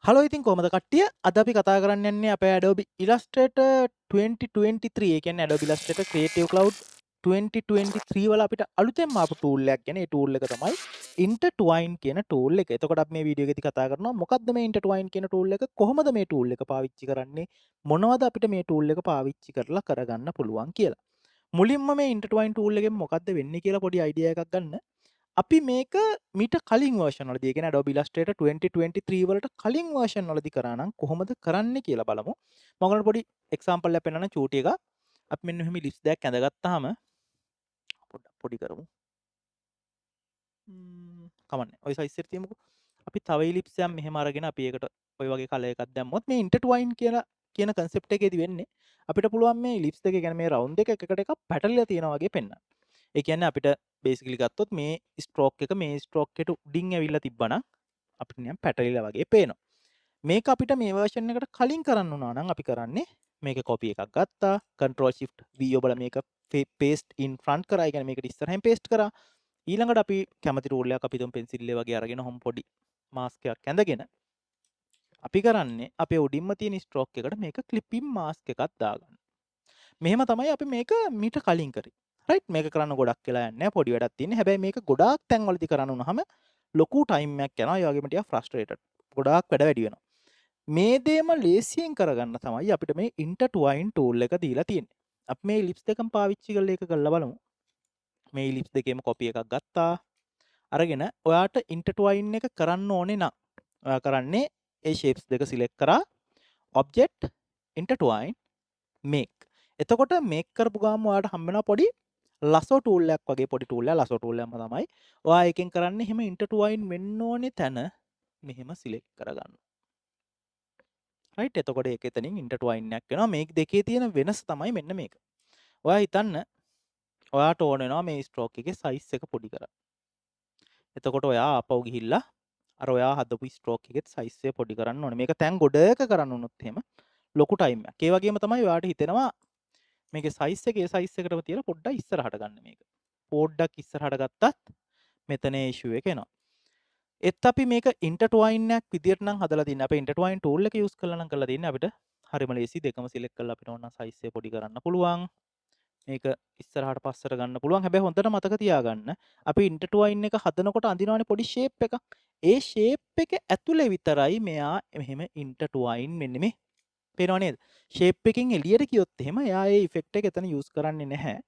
Hello ඉතින් කොහමද කට්ටිය? අද අපි කතා කරන්න යන්නේ අපේ Adobe Illustrator 2023 ඒ කියන්නේ Adobe Illustrator Creative Cloud 2023 වල අපිට අලුතෙන්ම ආපු tool එකක් ගැන. ඒ tool එක තමයි Intertwine කියන tool එක. එතකොට අපි මේ වීඩියෝ එකේදී කතා කරනවා මොකක්ද මේ Intertwine කියන tool එක? කොහොමද මේ tool එක පාවිච්චි කරන්නේ? මොනවද අපිට මේ tool එක පාවිච්චි කරලා කරගන්න පුළුවන් කියලා. මුලින්ම මේ Intertwine tool එකෙන් මොකක්ද වෙන්නේ කියලා පොඩි අයිඩියා එකක් ගන්න. අපි මේක මීට කලින් වර්ෂන් වලදී ඒ කියන්නේ Adobe Illustrator 2023 වලට කලින් වර්ෂන් වලදී කරා නම් කොහොමද කරන්නේ කියලා බලමු. මම ඔයගොල්ලන්ට පොඩි එක්සැම්පල් එකක් පෙන්නන්න චූටි එකක්. අපි මෙන්න මෙහෙම ලිප්ස් දෙකක් ඇඳගත්තාම පොඩ්ඩක් පොඩි කරමු. කමන්නේ. ওই සයිස් එකට තියමුකෝ. අපි තව ellipse එකක් මෙහෙම අරගෙන අපි ඒකට ওই වගේ කලර් එකක් දැම්මොත් මේ intertwine කියලා කියන concept එකේදී වෙන්නේ අපිට පුළුවන් මේ ellipse දෙක කියන්නේ මේ round දෙක එකට එකක් පැටලලා තියෙනවා වගේ පෙන්වන්න. ඒ කියන්නේ අපිට බේසිකලි ගත්තොත් මේ ස්ට්‍රෝක් එක මේ ස්ට්‍රෝක් එකට උඩින් ඇවිල්ලා තිබ්බනම් අපිට නිකන් පැටලිලා වගේ පේනවා. මේක අපිට මේ version එකට කලින් කරන්න උනා නම් අපි කරන්නේ මේක copy එකක් ගත්තා control shift v ඔබලා මේක paste in front කරා. ඒ කියන්නේ මේකට ඉස්සරහින් paste කරා. ඊළඟට අපි කැමති tool එකක් අපි තුන් pencil වගේ අරගෙන හොම් පොඩි mask එකක් ඇඳගෙන අපි කරන්නේ අපේ උඩින්ම තියෙන ස්ට්‍රෝක් එකට මේක clipping mask එකක් දාගන්න. මෙහෙම තමයි අපි මේක මීට කලින් කරේ. රයිට් මේක කරන්න ගොඩක් වෙලා යන්නේ නැහැ. පොඩි වැඩක් තියෙන්නේ. හැබැයි මේක ගොඩාක් තැන්වලදී කරන්න උනහම ලොකු ටයිම් එකක් යනවා. ඒ වගේම ටිකක් ෆ්‍රස්ට්‍රේටඩ්. ගොඩාක් වැඩ වැඩි වෙනවා. මේ දේම ලේසියෙන් කරගන්න තමයි අපිට මේ Intertwine tool එක දීලා තියෙන්නේ. අපි මේ ellipse දෙකම පාවිච්චි කරලා ඒක කරලා බලමු. මේ ellipse දෙකේම copy එකක් ගත්තා. අරගෙන ඔයාට Intertwine එක කරන්න ඕනේ නම් ඔයා කරන්නේ ඒ shapes දෙක select කරා object intertwine make. එතකොට මේක් කරපු ගාම ඔයාලට හම්බ වෙනවා පොඩි ලසෝ ටූල් එකක් වගේ පොඩි ටූල් එකක්. ලසෝ ටූල් එකම තමයි. ඔයා එකෙන් කරන්නේ එහෙම ඉන්ටර්ට්වයින් වෙන්න ඕනේ තැන මෙහෙම සිලෙක්ට් කරගන්න. රයිට් එතකොට ඒක එතනින් ඉන්ටර්ට්වයින් එකක් වෙනවා. මේ දෙකේ තියෙන වෙනස තමයි මෙන්න මේක. ඔයා හිතන්න ඔයාට ඕන වෙනවා මේ ස්ට්‍රෝක් එකේ සයිස් එක පොඩි කරන්න. එතකොට ඔයා ආපහු ගිහිල්ලා අර ඔයා හදපු ස්ට්‍රෝක් එකේ සයිස් එක පොඩි කරන්න ඕනේ. මේක තැන් ගොඩක කරන්න උනොත් එහෙම ලොකු ටයිම් එකක්. ඒ වගේම තමයි ඔයාට හිතෙනවා මේකේ සයිස් එක ඒ සයිස් එකටම තියලා පොඩ්ඩක් ඉස්සරහට ගන්න මේක. පොඩ්ඩක් ඉස්සරහට ගත්තත් මෙතන ඉෂුව එක එනවා. ඒත් අපි මේක ඉන්ටර්ට්වයින් එකක් විදියට නම් හදලා තින්නේ. අපේ ඉන්ටර්ට්වයින් ටූල් එක යූස් කරලා නම් කරලා තින්නේ අපිට හරිම ලේසි. දෙකම සිලෙක්ට් කරලා අපිට ඕන නම් සයිස් එක පොඩි කරන්න පුළුවන්. මේක ඉස්සරහට පස්සට ගන්න පුළුවන්. හැබැයි හොඳට මතක තියාගන්න අපි ඉන්ටර්ට්වයින් එක හදනකොට අඳිනවනේ පොඩි ෂේප් එකක්. ඒ ෂේප් එක ඇතුලේ විතරයි මෙයා මෙහෙම ඉන්ටර්ට්වයින් වෙන්නේ මේ. පේනව නේද? ෂේප් එකකින් එළියට ගියොත් එහෙම එයා ඒ ඉෆෙක්ට් එක එතන යූස් කරන්නේ නැහැ.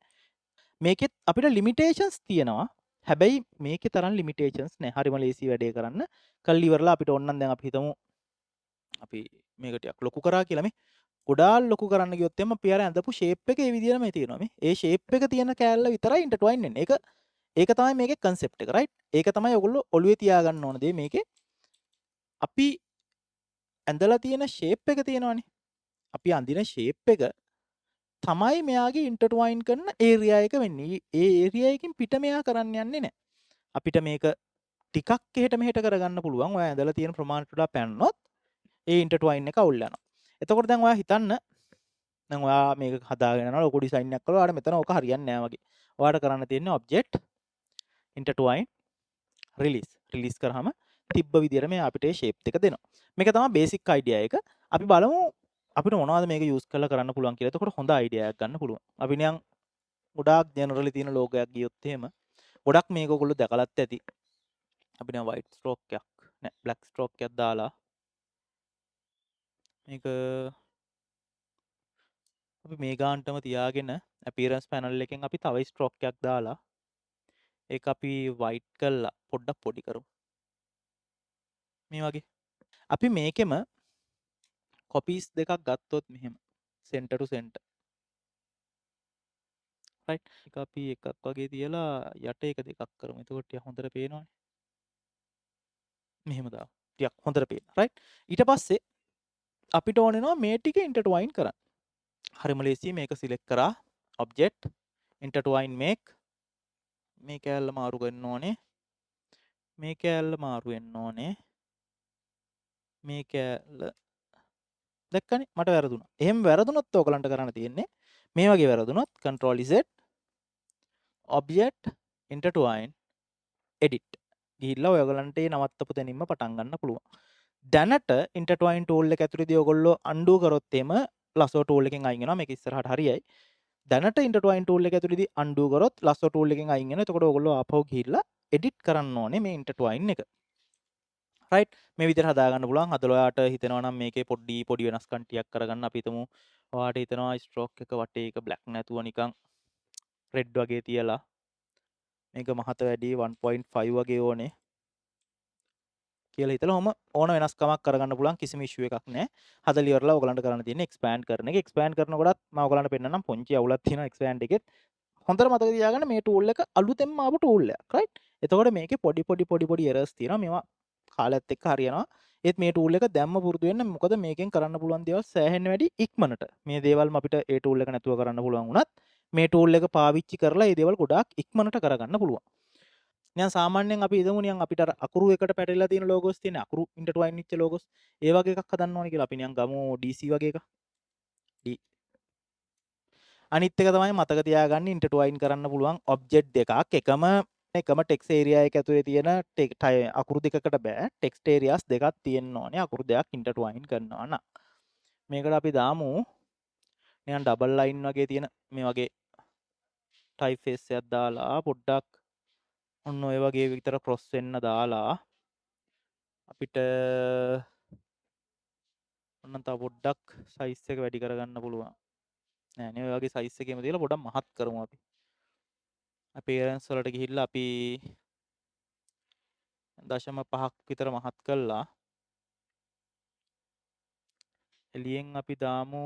මේකෙත් අපිට ලිමිටේෂන්ස් තියෙනවා. හැබැයි මේකේ තරම් ලිමිටේෂන්ස් නැහැ. හරිම ලේසි වැඩේ කරන්න. කල් ඉවරලා අපිට ඕන නම් දැන් අපි හිතමු අපි මේක ටිකක් ලොකු කරා කියලා මේ. ගොඩාක් ලොකු කරන්න ගියොත් එහම අපි අර ඇඳපු ෂේප් එක ඒ විදිහටම තියෙනවා මේ. ඒ ෂේප් එක තියෙන කෑල්ල විතරයි ඉන්ටර්ට්වයින් වෙන්නේ. ඒක තමයි මේකේ concept එක. right? ඒක තමයි ඔයගොල්ලෝ ඔළුවේ තියාගන්න ඕන දේ මේකේ. අපි ඇඳලා තියෙන ෂේප් එක තියෙනවනේ. අපි අඳින ෂේප් එක තමයි මෙයාගේ ඉන්ටර්ට්වයින් කරන ඒරියා එක වෙන්නේ. ඒ ඒරියා එකකින් පිට මෙයා කරන්න යන්නේ නැහැ. අපිට මේක ටිකක් එහෙට මෙහෙට කරගන්න පුළුවන්. ඔයා ඇඳලා තියෙන ප්‍රමාණයට වඩා පැන්නොත් ඒ ඉන්ටර්ට්වයින් එක අවුල් යනවා. එතකොට දැන් ඔයා හිතන්න දැන් ඔයා මේක හදාගෙන යනවා ලොකු ඩිසයින් එකක් කළා. ඔයාට මෙතන ඕක හරියන්නේ නැහැ වගේ. ඔයාට කරන්න තියෙන්නේ object intertwine release කරාම තිබ්බ විදියට මේ අපිට ඒ shape එක දෙනවා. මේක තමයි basic idea එක. අපි බලමු අපිට මොනවද මේක use කරලා කරන්න පුළුවන් කියලා. එතකොට හොඳ idea එකක් ගන්න පුළුවන්. අපි නිකන් ගොඩාක් generally තියෙන logo එකක් ගියොත් එහෙම ගොඩක් මේක ඔයගොල්ලෝ දැකලත් ඇති. අපි නිකන් white stroke එකක් නෑ black stroke එකක් දාලා මේක අපි මේ ගානටම තියාගෙන appearance panel එකෙන් අපි තව stroke එකක් දාලා ඒක අපි white කරලා පොඩ්ඩක් පොඩි කරමු. මේ වගේ. අපි මේකෙම copies දෙකක් ගත්තොත් මෙහෙම center to center. right? ඒක අපි එකක් වගේ තියලා යට එක දෙකක් කරමු. එතකොට ටික හොඳට පේනවනේ. මෙහෙම දාමු. ටිකක් හොඳට පේනවා. right? ඊට පස්සේ අපිට ඕන වෙනවා මේ ටික intertwine කරන්න. හරිම ලේසියි මේක select කරා object intertwine make මේ කෑල්ල මාරු කරන්න ඕනේ. මේ කෑල්ල මාරු වෙන්න ඕනේ. මේ කෑල්ල දැක්කනේ මට වැරදුනා. එහෙම වැරදුනොත් ඔයගලන්ට කරන්න තියෙන්නේ මේ වගේ වැරදුනොත් control z object intertwine edit ගිහිල්ලා ඔයගලන්ට ඒ නවත්තපු තැනින්ම පටන් ගන්න පුළුවන්. දැනට Intertwine tool එක ඇතුළේදී ඔයගොල්ලෝ undo කරොත් එහෙම lasso tool එකෙන් අයින් වෙනවා. මේක ඉස්සරහට හරියයි. දැනට Intertwine tool එක ඇතුළේදී undo කරොත් lasso tool එකෙන් අයින් වෙනවා. එතකොට ඔයගොල්ලෝ ආපහු ගිහිල්ලා edit කරන්න ඕනේ මේ Intertwine එක. right මේ විදිහට හදා ගන්න පුළුවන්. හදලා ඔයාට හිතෙනවා නම් මේකේ පොඩි වෙනස්කම් ටිකක් කරගන්න. අපි හිතමු ඔයාට හිතෙනවා stroke එක වටේ එක black නැතුව නිකන් red වගේ තියලා මේක මහත වැඩි 1.5 වගේ ඕනේ කියලා හිතලා ඔහම ඕන වෙනස්කමක් කරගන්න පුළුවන්. කිසිම issue එකක් නැහැ. හදලා ඉවරලා ඔයගලන්ට කරන්න තියෙන්නේ expand කරන එක. expand කරනකොටත් මම ඔයගලන්ට පෙන්නන්නම් පුංචි අවුලක් තියෙනවා expand එකෙත්. හොඳට මතක තියාගන්න මේ tool එක අලුතෙන්ම ආපු tool එකක්. right එතකොට මේකේ පොඩි errors තියෙනවා. මේවා කාලයත් එක්ක හරියනවා. ඒත් මේ tool එක දැම්ම පුරුදු වෙන්න. මොකද මේකෙන් කරන්න පුළුවන් දේවල් සෑහෙන්න වැඩි ඉක්මනට. මේ දේවල්ම අපිට ඒ tool එක නැතුව කරන්න පුළුවන් වුණත් මේ tool එක පාවිච්චි කරලා මේ දේවල් ගොඩාක් ඉක්මනට කරගන්න පුළුවන්. නිකන් සාමාන්‍යයෙන් අපි හිතමු නිකන් අපිට අර අකුරු එකට පැටලලා තියෙන logos තියෙන අකුරු intertwine වෙච්ච logos ඒ වගේ එකක් හදන්න ඕනේ කියලා අපි නිකන් ගමු DC වගේ එකක්. අනිත් එක තමයි මතක තියාගන්න intertwine කරන්න පුළුවන් object දෙකක් එකම text area එක ඇතුලේ තියෙන අකුරු දෙකකට බෑ text areas දෙකක් තියෙන්න ඕනේ අකුරු දෙකක් intertwine කරනවා නම්. මේකට අපි දාමු නිකන් double line වගේ තියෙන මේ වගේ typeface එකක් දාලා පොඩ්ඩක් ඔන්න ඔය වගේ විතර cross වෙන්න දාලා අපිට ඔන්න තව පොඩ්ඩක් size එක වැඩි කරගන්න පුළුවන්. නෑ නේ ඔය වගේ size එකේම තියලා පොඩ්ඩක් මහත් කරමු අපි. appearance වලට ගිහිල්ලා අපි 0.5ක් විතර මහත් කළා. එළියෙන් අපි දාමු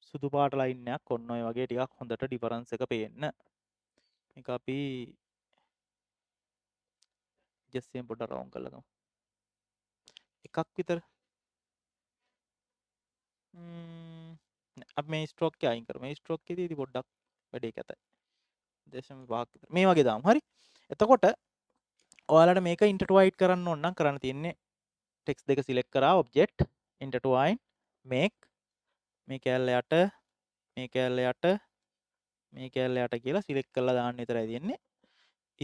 සුදු පාට ලයින් එකක් ඔන්න ඔය වගේ ටිකක් හොඳට ඩිෆරන්ස් එක පේන්න. මේක අපි just එකෙන් පොඩ්ඩක් රවුන්ඩ් කරලා ගමු. එකක් විතර අපි මේ ස්ට්‍රෝක් එක අයින් කරමු. මේ ස්ට්‍රෝක් එකේදී පොඩ්ඩක් වැඩේ කැතයි. 0.5ක් විතර. මේ වගේ දාමු. හරි. එතකොට ඔයාලට මේක ඉන්ටර්ට්වයින් කරන්න ඕන නම් කරන්න තියෙන්නේ ටෙක්ස්ට් දෙක සිලෙක්ට් කරා ඔබ්ජෙක්ට් ඉන්ටර්ට්වයින් මේක් මේ කැලල යට මේ කැලල යට මේ කැලල යට කියලා සිලෙක්ට් කරලා දාන්න විතරයි තියෙන්නේ.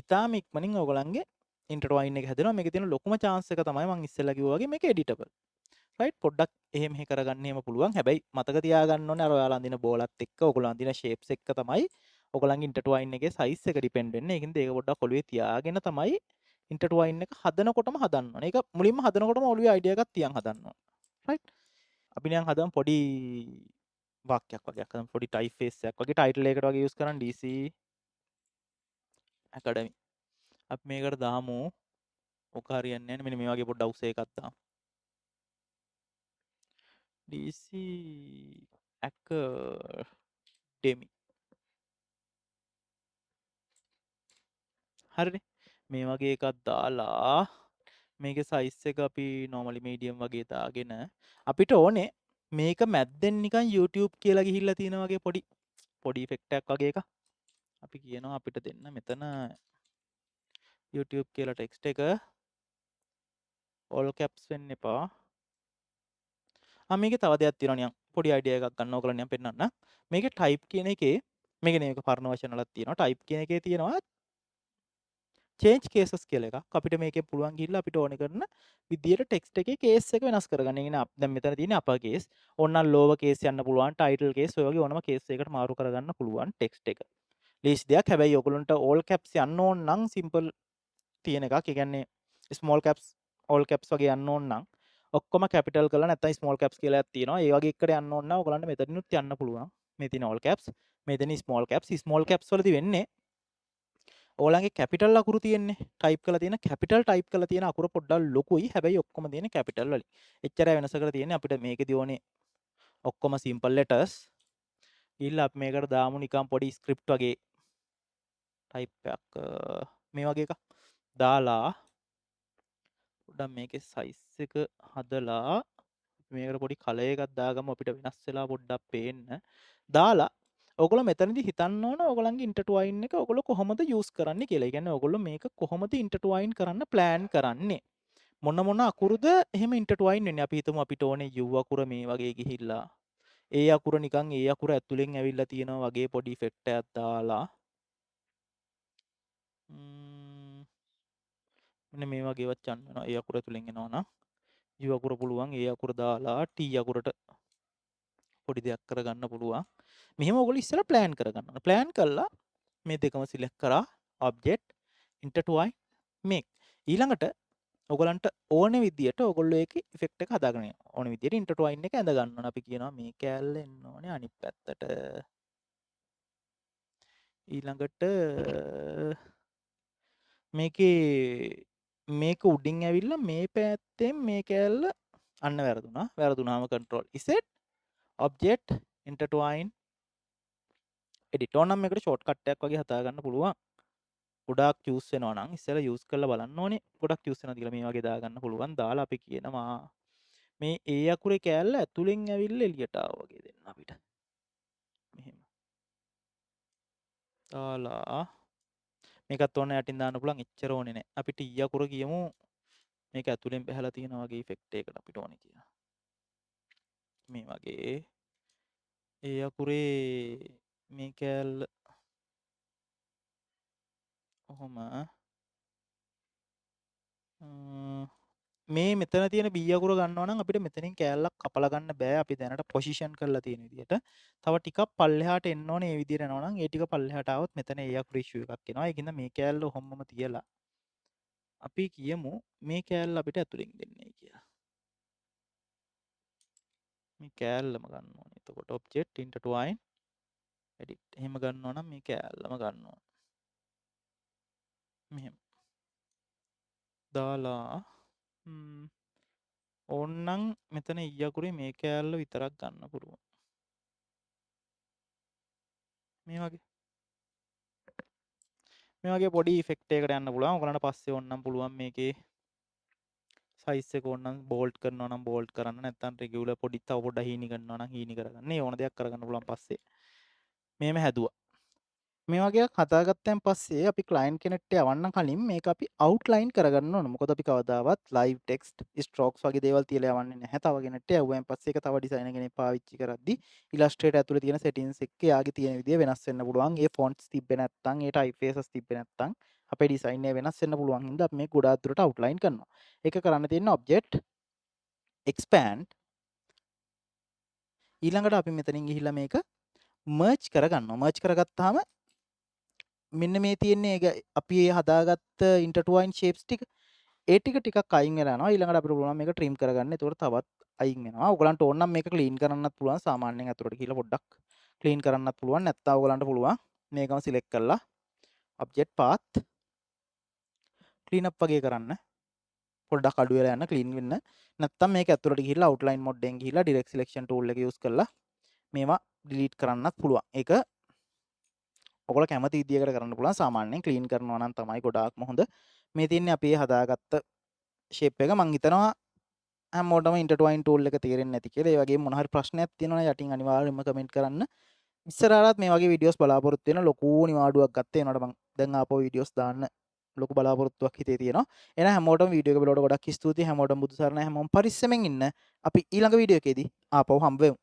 ඉතාලම ඉක්මනින් ඔයගලන්ගේ ඉන්ටර්ට්වයින් එක හැදෙනවා. මේකේ තියෙන ලොකුම chance එක තමයි මම ඉස්සෙල්ලා කිව්වා වගේ මේක editable. right පොඩ්ඩක් එහෙම කරගන්න එහෙම පුළුවන්. හැබැයි මතක තියාගන්න ඕනේ අර ඔයාලා අඳින බෝලත් එක්ක ඔයගොල්ලෝ අඳින shapes එක්ක තමයි ඔයගලන්ගේ ඉන්ටර්ට්වයින් එකේ size එක depend වෙන්නේ. ඒකින්ද ඒක පොඩ්ඩක් ඔළුවේ තියාගෙන තමයි ඉන්ටර්ට්වයින් එක හදනකොටම හදන්න ඕනේ. ඒක මුලින්ම හදනකොටම ඔළුවේ idea එකක් තියන් හදන්න ඕනේ. right අපි නිකන් හදමු පොඩි වාක්‍යයක් වගේ හදමු පොඩි typeface එකක් වගේ title එකකට වගේ use කරන් DC academy. අපි මේකට දාමු ඔක හරියන්නේ නැහැ. මෙන්න මේ වගේ පොඩ්ඩක් උස එකක් දාමු. DC academy. හරිනේ. මේ වගේ එකක් දාලා මේකේ size එක අපි normally medium වගේ දාගෙන අපිට ඕනේ මේක මැද්දෙන් නිකන් YouTube කියලා ගිහිල්ලා තියෙන වගේ පොඩි effect එකක් වගේ එකක්. අපි කියනවා අපිට දෙන්න මෙතන YouTube කියලා text එක all caps වෙන්න එපා. මේකේ තව දෙයක් තියෙනවා නිකන් පොඩි idea එකක් ගන්න ඕකලා නිකන් පෙන්නන්න. මේකේ type කියන එකේ මේක නේ මේක පරණ version වලත් තියෙනවා. type කියන එකේ තියෙනවා change cases කියලා එකක්. අපිට මේකේ පුළුවන් ගිහිල්ලා අපිට ඕනේ කරන විදියට text එකේ case එක වෙනස් කරගන්න. ඒ දැන් මෙතන තියෙන්නේ upper case. ඕනනම් lower case යන්න පුළුවන්. title case ඔය වගේ ඕනම case එකකට මාරු කරගන්න පුළුවන් text එක. ලීස් දෙයක්. හැබැයි ඔයගොල්ලන්ට all caps යන්න ඕන නම් simple තියෙන එකක්. ඒ කියන්නේ small caps all caps වගේ යන්න ඕන නම් ඔක්කොම capital කරලා නැත්නම් small caps කියලා එකක් තියෙනවා. ඒ වගේ එකකට යන්න ඕන නම් ඔයගොල්ලන්ට මෙතනිනුත් යන්න පුළුවන්. මේ තියෙන all caps. මේ තියෙන small caps. small caps වලදී වෙන්නේ ඕලගේ කැපිටල් අකුරු තියෙන්නේ ටයිප් කරලා තියෙන කැපිටල් ටයිප් කරලා තියෙන අකුරු පොඩ්ඩක් ලොකුයි හැබැයි ඔක්කොම තියෙන්නේ කැපිටල් වලින්. එච්චරයි වෙනස කරලා තියෙන්නේ. අපිට මේකේදී ඕනේ ඔක්කොම සිම්පල් ලෙටර්ස්. ඊළඟ අපි මේකට දාමු නිකන් පොඩි ස්ක්‍රිප්ට් වගේ ටයිප් එකක් මේ වගේ එකක් දාලා පොඩ්ඩක් මේකේ සයිස් එක හදලා මේකට පොඩි කලර් එකක් දාගමු අපිට වෙනස් වෙලා පොඩ්ඩක් පේන්න. දාලා ඔයගොල්ලෝ මෙතනදී හිතන්න ඕන ඔයගොල්ලන්ගේ ඉන්ටර්ට්වයින් එක ඔයගොල්ලෝ කොහොමද යූස් කරන්නේ කියලා. ඒ කියන්නේ ඔයගොල්ලෝ මේක කොහොමද ඉන්ටර්ට්වයින් කරන්න ප්ලෑන් කරන්නේ. මොන අකුරුද එහෙම ඉන්ටර්ට්වයින් වෙන්නේ. අපි හිතමු අපිට ඕනේ U අකුර මේ වගේ ගිහිල්ලා ඒ අකුර නිකන් ඒ අකුර ඇතුලෙන් ඇවිල්ලා තියෙනවා වගේ පොඩි ඉෆෙක්ට් එකක් දාලා මෙන්න මේ වගේ වචන් වෙනවා. ඒ අකුර ඇතුලෙන් එනවා නම් U අකුර පුළුවන් A අකුර දාලා T අකුරට පොඩි දෙයක් කරගන්න පුළුවන්. මෙහෙම ඔයගොල්ලෝ ඉස්සෙල්ලා plan කරගන්න ඕන. plan කළා මේ දෙකම select කරා object intertwine make. ඊළඟට ඔයගලන්ට ඕන විදියට ඔයගොල්ලෝ ඒකේ effect එක හදාගන්න යනවා. ඕන විදියට intertwine එක ඇඳ ගන්න ඕන. අපි කියනවා මේ කෑල්ල එන්න ඕනේ අනිත් පැත්තට. ඊළඟට මේකේ මේක උඩින් ඇවිල්ලා මේ පැත්තෙන් මේ කෑල්ල අන්න වැරදුනා. වැරදුනාම control Z object intertwine edit. ඕනම් මේකට shortcut එකක් වගේ හදා ගන්න පුළුවන්. ගොඩාක් choose වෙනවා නම් ඉස්සෙල්ලා use කරලා බලන්න ඕනේ. ගොඩක් choose වෙනවද කියලා මේ වගේ දාගන්න පුළුවන්. දාලා අපි කියනවා මේ A අකුරේ කෑල්ල ඇතුලෙන් ඇවිල්ලා එළියට ආවා වගේ දෙන්න අපිට. මෙහෙම. දාලා මේකත් ඕන යටින් දාන්න පුළුවන්. එච්චර ඕනේ නැහැ. අපි T අකුර කියමු. මේක ඇතුලෙන් බහලා තියෙන වගේ effect එකකට අපිට ඕනේ කියලා. මේ වගේ A අකුරේ මේ කෑල්ල ඔහොම මේ මෙතන තියෙන B අකුර ගන්නවා නම් අපිට මෙතනින් කෑල්ලක් කපලා ගන්න බෑ. අපි දැනට පොසිෂන් කරලා තියෙන විදිහට. තව ටිකක් පල්ලෙහාට එන්න ඕනේ. මේ විදිහට යනවා නම් ඒ ටික පල්ලෙහාට આવොත් මෙතන A අකුර ඉෂුව එකක් එනවා. ඒකින්ද මේ කෑල්ල ඔහොමම තියලා අපි කියමු මේ කෑල්ල අපිට ඇතුලෙන් දෙන්නයි කියලා. මේ කෑල්ලම ගන්න ඕනේ. එතකොට object intertwine edit. එහෙම ගන්නවා නම් මේ කෑල්ලම ගන්න ඕනේ. මෙහෙම. දාලා ඕන්නම් මෙතන ඊ අකුරේ මේ කෑල්ල විතරක් ගන්න පුළුවන්. මේ වගේ පොඩි ඉෆෙක්ට් එකකට යන්න පුළුවන්. ඔයගලන්ට පස්සේ ඕන්නම් පුළුවන් මේකේ සයිස් එක ඕන්නම් බෝල්ට් කරනවා නම් බෝල්ට් කරන්න, නැත්නම් රෙගියුලර් පොඩි තව පොඩ්ඩක් හීනි කරනවා නම් හීනි කරගන්න. මේ ඕන දෙයක් කරගන්න පුළුවන් පස්සේ. මේම හැදුවා. මේ වගේ හදාගත්තන් පස්සේ අපි ක්ලයින්ට් කෙනෙක්ට යවන්න කලින් මේක අපි අවුට්ලයින් කරගන්න ඕන. මොකද අපි කවදාවත් ලයිව් ටෙක්ස්ට් ස්ට්‍රෝක්ස් වගේ දේවල් තියලා යවන්නේ නැහැ. තව කෙනෙක්ට යවුවෙන් පස්සේ ඒක තව ඩිසයිනර් කෙනෙක් පාවිච්චි කරද්දි ඉලස්ට්‍රේටර් ඇතුලේ තියෙන සෙටින්ග්ස් එක්ක යාගේ තියෙන විදිය වෙනස් වෙන්න පුළුවන්. ඒ ෆොන්ට්ස් තිබ්බේ නැත්නම්, ඒ ටයිප්ෆේසස් තිබ්බේ නැත්නම් අපේ ඩිසයින් එක වෙනස් වෙන්න පුළුවන් හින්දා අපි මේ ගොඩාක් දුරට අවුට්ලයින් කරනවා. ඒක කරන්න තියෙන ඔබ්ජෙක්ට් expand ඊළඟට අපි මෙතනින් ගිහිල්ලා මේක මර්ජ් කරගන්නවා. මර්ජ් කරගත්තාම මෙන්න මේ තියෙන්නේ අපි හදාගත්ත intertwine shapes ටික ඒ ටික ටිකක් අයින් වෙලා යනවා. ඊළඟට අපිට පුළුවන් මේක trim කරගන්න. ඒතකොට තවත් අයින් වෙනවා. ඔයගලන්ට ඕන නම් මේක clean කරන්නත් පුළුවන්. සාමාන්‍යයෙන් අතුරට ගිහලා පොඩ්ඩක් clean කරන්නත් පුළුවන්. නැත්නම් ඔයගලන්ට පුළුවන් මේකම select කරලා object path clean up වගේ කරන්න. පොඩ්ඩක් අඩු වෙලා යන්න clean වෙන්න. නැත්නම් මේක ඇතුළට ගිහිල්ලා outline mode එකෙන් ගිහිල්ලා direct selection tool එක use කරලා මේවා delete කරන්නත් පුළුවන්. ඒක ඔයගොල්ලෝ කැමති විදියකට කරන්න පුළුවන්. සාමාන්‍යයෙන් ක්ලීන් කරනවා නම් තමයි ගොඩාක්ම හොඳ. මේ තියන්නේ අපි හදාගත්ත shape එක. මම හිතනවා හැමෝටම intertwine tool එක තේරෙන්නේ නැති කියලා. ඒ වගේම මොන හරි ප්‍රශ්නයක් තියෙනවා නම් යටින් අනිවාර්යයෙන්ම comment කරන්න. ඉස්සරහටත් මේ වගේ videos බලාපොරොත්තු වෙන ලොකු නිවාඩුවක් ගත්තා. ඒනකොට මම දැන් ආපහු videos දාන්න ලොකු බලාපොරොත්තුවක් හිතේ තියෙනවා. එහෙනම් හැමෝටම වීඩියෝ එක බලවට ගොඩක් ස්තුතියි. හැමෝටම බුදු සරණයි. හැමෝම පරිස්සමෙන් ඉන්න. අපි ඊළඟ වීඩියෝ එකේදී ආපහු හම්බ වෙමු.